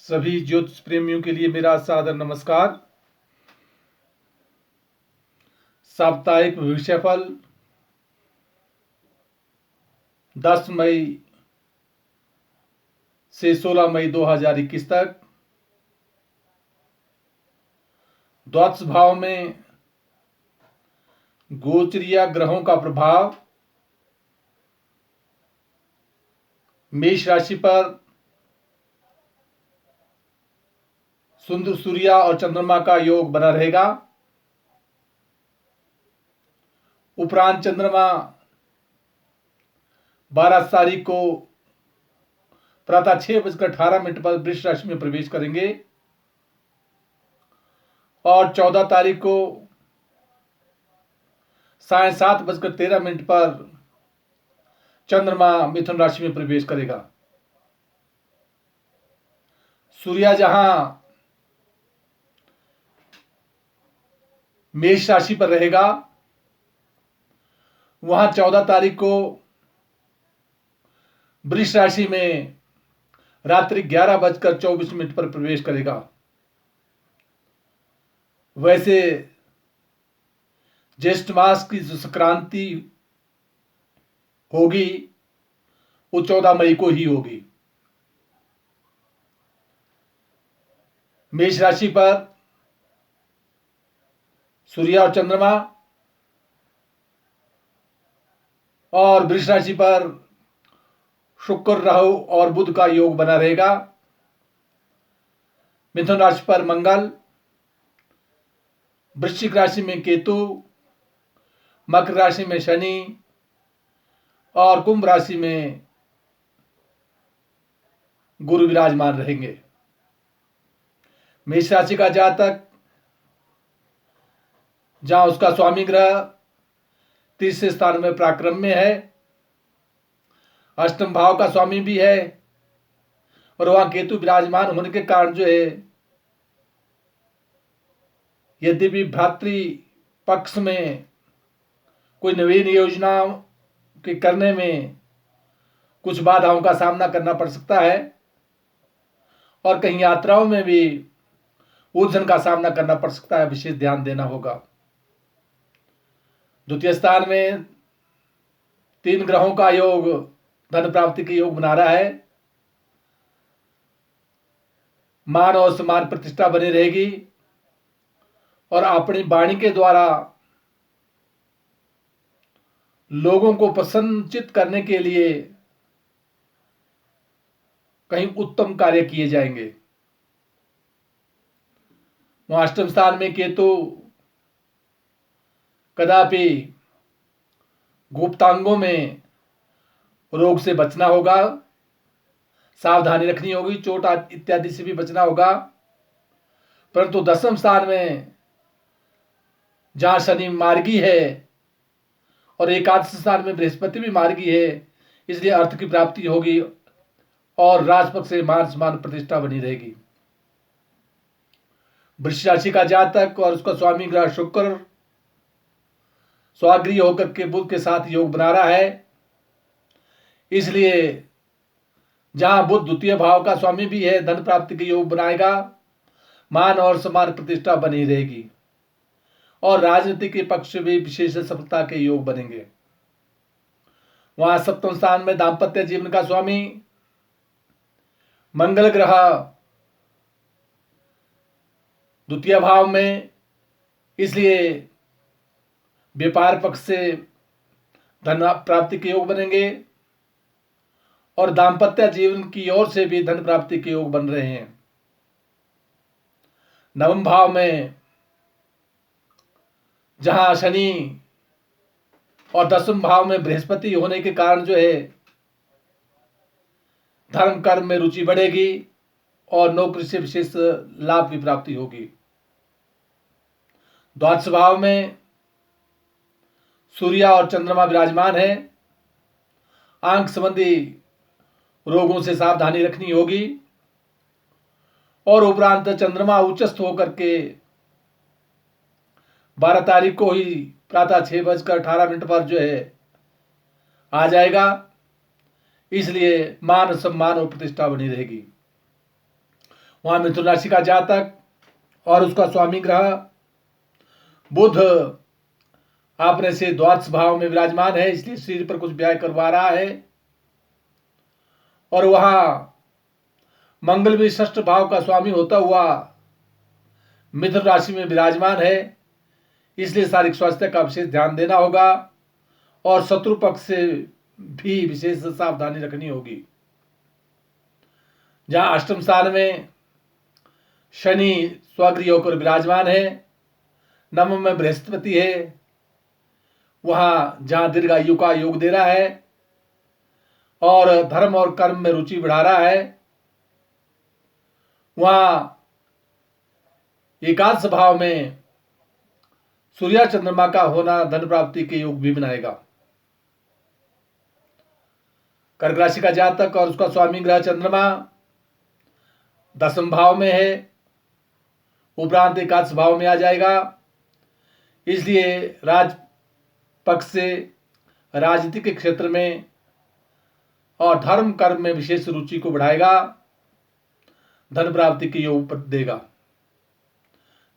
सभी ज्योतिष प्रेमियों के लिए मेरा सादर नमस्कार। साप्ताहिक भविष्यफल 10 मई से 16 मई 2021 तक। द्वादश भाव में गोचरीय ग्रहों का प्रभाव मेष राशि पर सुंदर सूर्य और चंद्रमा का योग बना रहेगा। उपरांत चंद्रमा 12 तारीख को प्रातः 6:18 पर वृष राशि में प्रवेश करेंगे और 14 तारीख को साय 7:13 पर चंद्रमा मिथुन राशि में प्रवेश करेगा। सूर्य जहां मेष राशि पर रहेगा, वहां 14 तारीख को वृष राशि में रात्रि 11:24 पर प्रवेश करेगा। वैसे ज्येष्ठ मास की जो संक्रांति होगी वो 14 मई को ही होगी। मेष राशि पर सूर्य और चंद्रमा और वृष राशि पर शुक्र, राहु और बुध का योग बना रहेगा। मिथुन राशि पर मंगल, वृश्चिक राशि में केतु, मकर राशि में शनि और कुंभ राशि में गुरु विराजमान रहेंगे। मेष राशि का जातक जहां उसका स्वामी ग्रह तीसरे स्थान में पराक्रम में है, अष्टम भाव का स्वामी भी है और वहां केतु विराजमान होने के कारण जो है, यद्यपि भ्रातृ पक्ष में कोई नवीन योजना के करने में कुछ बाधाओं का सामना करना पड़ सकता है और कहीं यात्राओं में भी उलझन का सामना करना पड़ सकता है। विशेष ध्यान देना होगा। द्वितीय स्थान में 3 ग्रहों का योग धन प्राप्ति के योग बना रहा है। मान और सम्मान प्रतिष्ठा बनी रहेगी और अपनी वाणी के द्वारा लोगों को प्रसन्नचित करने के लिए कहीं उत्तम कार्य किए जाएंगे। अष्टम स्थान में केतु, कदापि गुप्तांगों में रोग से बचना होगा, सावधानी रखनी होगी, चोट इत्यादि से भी बचना होगा। परंतु दसम स्थान में जहां शनि मार्गी है और एकादश स्थान में बृहस्पति भी मार्गी है, इसलिए अर्थ की प्राप्ति होगी और राजपक्ष से मान सम्मान प्रतिष्ठा बनी रहेगी। वृष राशि का जातक और उसका स्वामी ग्रह शुक्र स्वागृह होकर के बुध के साथ योग बना रहा है, इसलिए जहां बुध द्वितीय भाव का स्वामी भी है, धन प्राप्ति के योग बनाएगा, मान और सम्मान प्रतिष्ठा बनी रहेगी और राजनीति के पक्ष में विशेष सफलता के योग बनेंगे। वहां सप्तम स्थान में दांपत्य जीवन का स्वामी मंगल ग्रह द्वितीय भाव में, इसलिए व्यापार पक्ष से धन प्राप्ति के योग बनेंगे और दांपत्य जीवन की ओर से भी धन प्राप्ति के योग बन रहे हैं। नवम भाव में जहां शनि और दसम भाव में बृहस्पति होने के कारण जो है, धर्म कर्म में रुचि बढ़ेगी और नौकरी से विशेष लाभ की प्राप्ति होगी। द्वादश भाव में सूर्य और चंद्रमा विराजमान है। आंख संबंधी रोगों से सावधानी रखनी होगी और उपरांत चंद्रमा उच्चस्थ होकर के 12 तारीख को ही प्रातः 6:18 पर जो है आ जाएगा, इसलिए मान सम्मान और प्रतिष्ठा बनी रहेगी। वहां मिथुन राशि का जातक और उसका स्वामी ग्रह बुध अपने से द्वादश भाव में विराजमान है, इसलिए शरीर पर कुछ व्यय करवा रहा है। और वहां मंगल भी षष्ठ भाव का स्वामी होता हुआ मिथुन राशि में विराजमान है, इसलिए शारीरिक स्वास्थ्य का विशेष ध्यान देना होगा और शत्रु पक्ष से भी विशेष सावधानी रखनी होगी। जहां अष्टम स्थान में शनि स्वगृह होकर विराजमान है, नवम में बृहस्पति है, वहां जहां दीर्घायु का योग दे रहा है और धर्म और कर्म में रुचि बढ़ा रहा है, वहां एकादश भाव में सूर्य चंद्रमा का होना धन प्राप्ति के योग भी बनाएगा। कर्क राशि का जातक और उसका स्वामी ग्रह चंद्रमा दसम भाव में है, उपरांत एकादश भाव में आ जाएगा, इसलिए राज पक्ष से राजनीतिक के क्षेत्र में और धर्म कर्म में विशेष रुचि को बढ़ाएगा, धन प्राप्ति के योग देगा।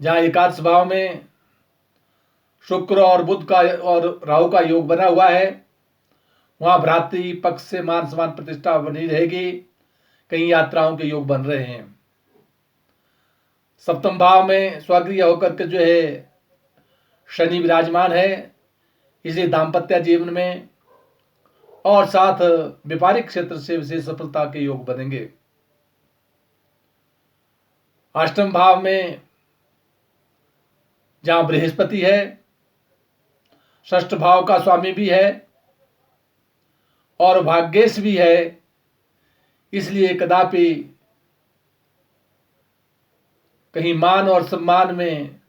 जहां एकादश भाव में शुक्र और बुध का और राहु का योग बना हुआ है, वहां भ्रातृ पक्ष से मान सम्मान प्रतिष्ठा बनी रहेगी, कई यात्राओं के योग बन रहे हैं। सप्तम भाव में स्वगृह होकर के जो है शनि विराजमान है, इसलिए दाम्पत्य जीवन में और साथ व्यापारिक क्षेत्र से विशेष सफलता के योग बनेंगे। अष्टम भाव में जहां बृहस्पति है, षष्ठ भाव का स्वामी भी है और भाग्येश भी है, इसलिए कदापि कहीं मान और सम्मान में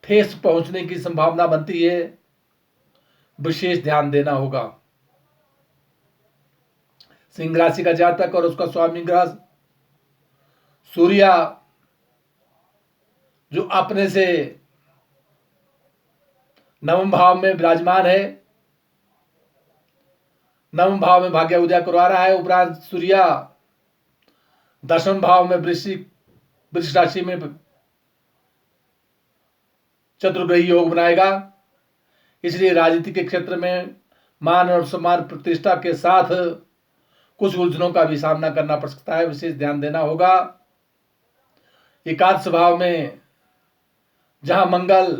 ठेस पहुंचने की संभावना बनती है, विशेष ध्यान देना होगा। सिंह राशि का जातक और उसका स्वामी ग्रह सूर्य जो अपने से नवम भाव में विराजमान है, नवम भाव में भाग्य उदय करवा रहा है, उपरांत सूर्य दशम भाव में वृश्चिक राशि में चतुर्ग्रही योग बनाएगा, इसलिए राजनीति के क्षेत्र में मान और सम्मान प्रतिष्ठा के साथ कुछ उलझनों का भी सामना करना पड़ सकता है, विशेष ध्यान देना होगा। एकादश भाव में जहां मंगल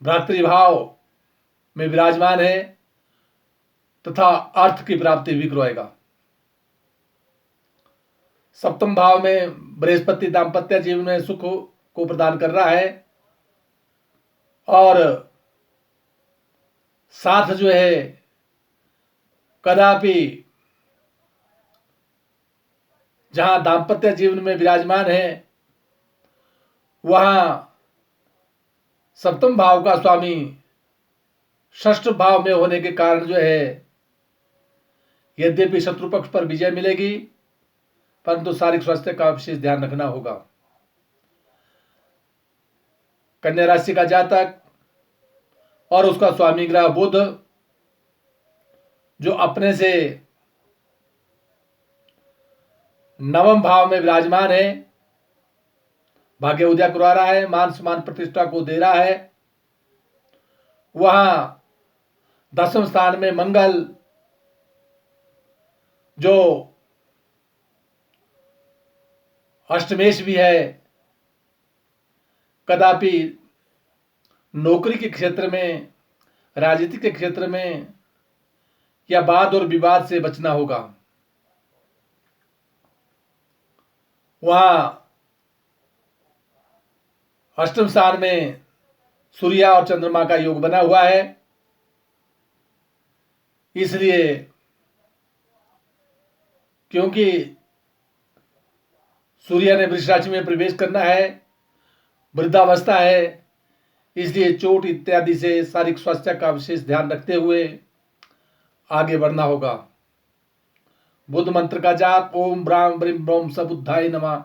भ्रातृभाव में विराजमान है तथा अर्थ की प्राप्ति भी करवाएगा। सप्तम भाव में बृहस्पति दाम्पत्य जीवन में सुख को प्रदान कर रहा है और साथ जो है कदापि जहां दाम्पत्य जीवन में विराजमान है, वहां सप्तम भाव का स्वामी षष्ठ भाव में होने के कारण जो है यद्यपि शत्रु पक्ष पर विजय मिलेगी, परंतु शारीरिक स्वास्थ्य का विशेष ध्यान रखना होगा। कन्या राशि का जातक और उसका स्वामी ग्रह बुध जो अपने से नवम भाव में विराजमान है, भाग्य उदय करवा रहा है, मान सम्मान प्रतिष्ठा को दे रहा है, वहां दसम स्थान में मंगल जो अष्टमेश भी है, कदापि नौकरी के क्षेत्र में, राजनीति के क्षेत्र में या वाद और विवाद से बचना होगा। वहां अष्टम स्थान में सूर्य और चंद्रमा का योग बना हुआ है, इसलिए क्योंकि सूर्य ने वृष राशि में प्रवेश करना है, वृद्धावस्था है, इसलिए चोट इत्यादि से शारीरिक स्वास्थ्य का विशेष ध्यान रखते हुए आगे बढ़ना होगा। बुद्ध मंत्र का जाप ओम ब्राह्म ब्रीम ब्रोम सबुद्धाय नमः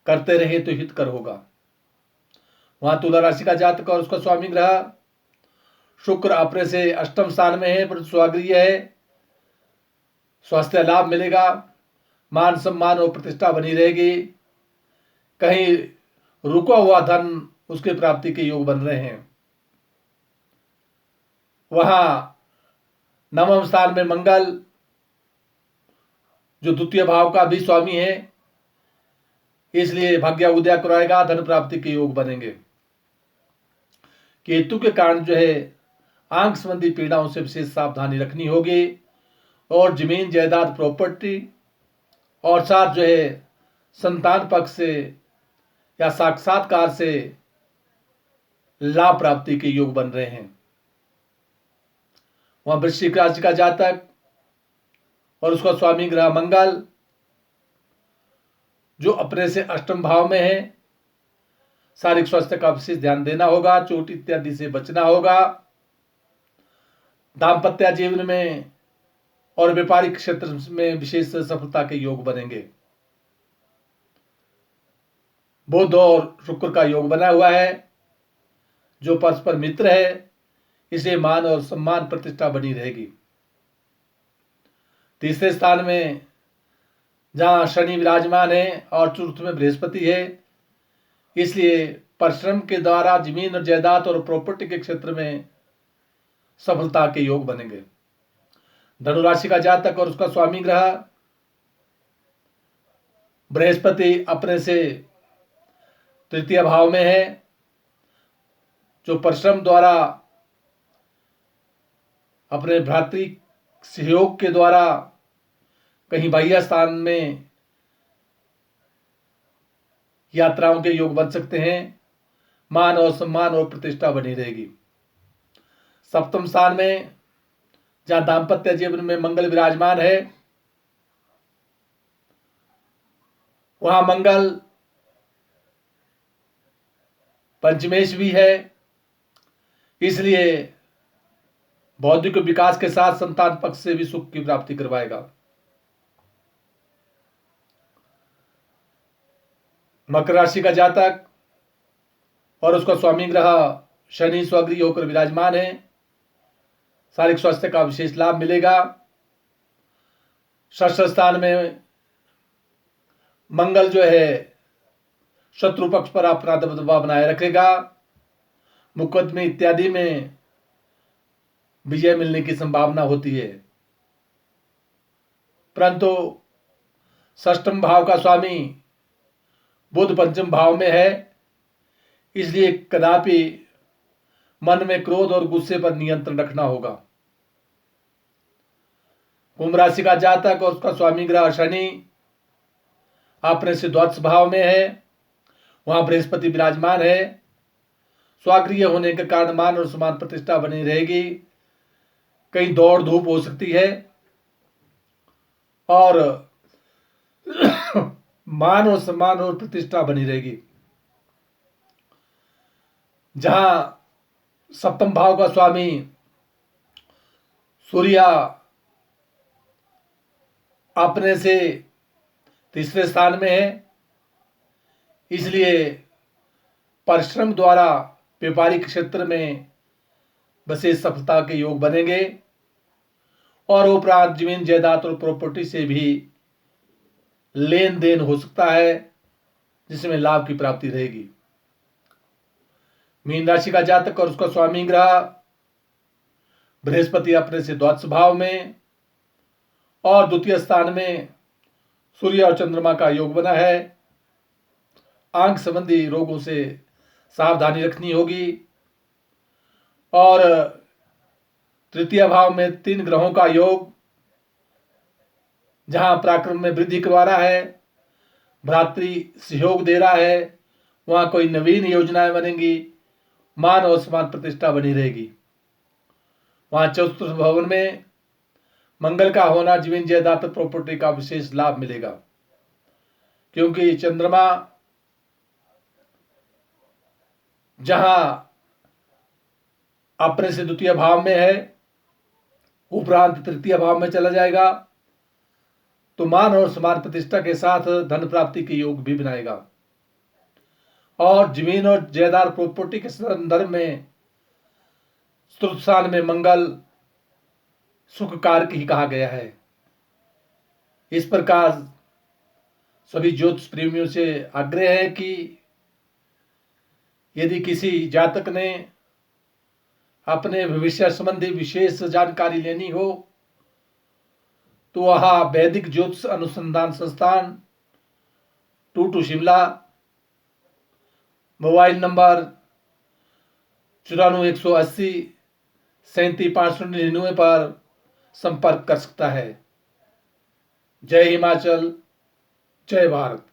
करते रहे तो हितकर होगा। वहां तुला राशि का जातक और उसका स्वामी ग्रह शुक्र अपने से अष्टम स्थान में है, पर स्वागृह है, स्वास्थ्य लाभ मिलेगा, मान सम्मान और प्रतिष्ठा बनी रहेगी। कहीं रुका हुआ धन उसके प्राप्ति के योग बन रहे हैं। वहां नवम स्थान में मंगल जो द्वितीय भाव का भी स्वामी है, इसलिए भाग्य उदय कराएगा, धन प्राप्ति के योग बनेंगे। केतु के कारण जो है आंख संबंधी पीड़ाओं से विशेष सावधानी रखनी होगी और जमीन जायदाद प्रॉपर्टी और साथ जो है संतान पक्ष से या साक्षात्कार से लाभ प्राप्ति के योग बन रहे हैं। वहां वृश्चिक राशि का जातक और उसका स्वामी ग्रह मंगल जो अपने से अष्टम भाव में है, शारीरिक स्वास्थ्य का विशेष ध्यान देना होगा, चोट इत्यादि से बचना होगा। दाम्पत्य जीवन में और व्यापारिक क्षेत्र में विशेष सफलता के योग बनेंगे। बुध और शुक्र का योग बना हुआ है जो परस्पर मित्र है, इसे मान और सम्मान प्रतिष्ठा बनी रहेगी। तीसरे स्थान में जहां शनि विराजमान है और चतुर्थ में बृहस्पति है, इसलिए परिश्रम के द्वारा जमीन और जायदाद और प्रॉपर्टी के क्षेत्र में सफलता के योग बनेंगे। धनु राशि का जातक और उसका स्वामी ग्रह बृहस्पति अपने से तृतीय भाव में है जो परिश्रम द्वारा अपने भ्रातृ सहयोग के द्वारा कहीं बाह्य स्थान में यात्राओं के योग बन सकते हैं। मान और सम्मान और प्रतिष्ठा बनी रहेगी। सप्तम स्थान में जहां दाम्पत्य जीवन में मंगल विराजमान है, वहां मंगल पंचमेश भी है, इसलिए बौद्धिक विकास के साथ संतान पक्ष से भी सुख की प्राप्ति करवाएगा। मकर राशि का जातक और उसका स्वामी ग्रह शनि स्वगृह होकर विराजमान है, शारीरिक स्वास्थ्य का विशेष लाभ मिलेगा। षष्ठ स्थान में मंगल जो है शत्रु पक्ष पर अपना दबदबा बनाए रखेगा। मुकदमे इत्यादि में विजय मिलने की संभावना होती है, परंतु षष्ठम भाव का स्वामी बुध पंचम भाव में है, इसलिए कदापि मन में क्रोध और गुस्से पर नियंत्रण रखना होगा। कुंभ राशि का जातक और उसका स्वामी ग्रह शनि अपने से द्वादश भाव में है, वहां बृहस्पति विराजमान है। स्वागृह होने के कारण मान और सम्मान प्रतिष्ठा बनी रहेगी। कहीं दौड़ धूप हो सकती है और मान और सम्मान और प्रतिष्ठा बनी रहेगी। जहां सप्तम भाव का स्वामी सूर्य अपने से तीसरे स्थान में है, इसलिए परिश्रम द्वारा व्यापारिक क्षेत्र में विशेष सफलता के योग बनेंगे और उपरांत जमीन जायदाद और प्रॉपर्टी से भी लेन देन हो सकता है, जिसमें लाभ की प्राप्ति रहेगी। मीन राशि का जातक और उसका स्वामी ग्रह बृहस्पति अपने से द्वादश भाव में और द्वितीय स्थान में सूर्य और चंद्रमा का योग बना है। आंख संबंधी रोगों से सावधानी रखनी होगी और तृतीय भाव में 3 ग्रहों का योग जहां पराक्रम में वृद्धि करवा रहा है, भ्रातृ सहयोग दे रहा है, वहां कोई नवीन योजनाएं बनेंगी, मान और सम्मान प्रतिष्ठा बनी रहेगी। वहां चतुर्थ भवन में मंगल का होना जमीन जायदाद प्रॉपर्टी का विशेष लाभ मिलेगा, क्योंकि चंद्रमा जहां अपने से द्वितीय भाव में है, उपरांत तृतीय भाव में चला जाएगा, तो मान और सम्मान प्रतिष्ठा के साथ धन प्राप्ति के योग भी बनाएगा। और जमीन और जायदाद प्रॉपर्टी के संदर्भ में चतुर्थ स्थान में मंगल सुख कारक ही कहा गया है। इस प्रकार सभी ज्योतिष प्रेमियों से आग्रह है कि यदि किसी जातक ने अपने भविष्य संबंधी विशेष जानकारी लेनी हो तो वह वैदिक ज्योतिष अनुसंधान संस्थान टूटू शिमला, मोबाइल नंबर 94 180 37 599 पर संपर्क कर सकता है। जय हिमाचल, जय भारत।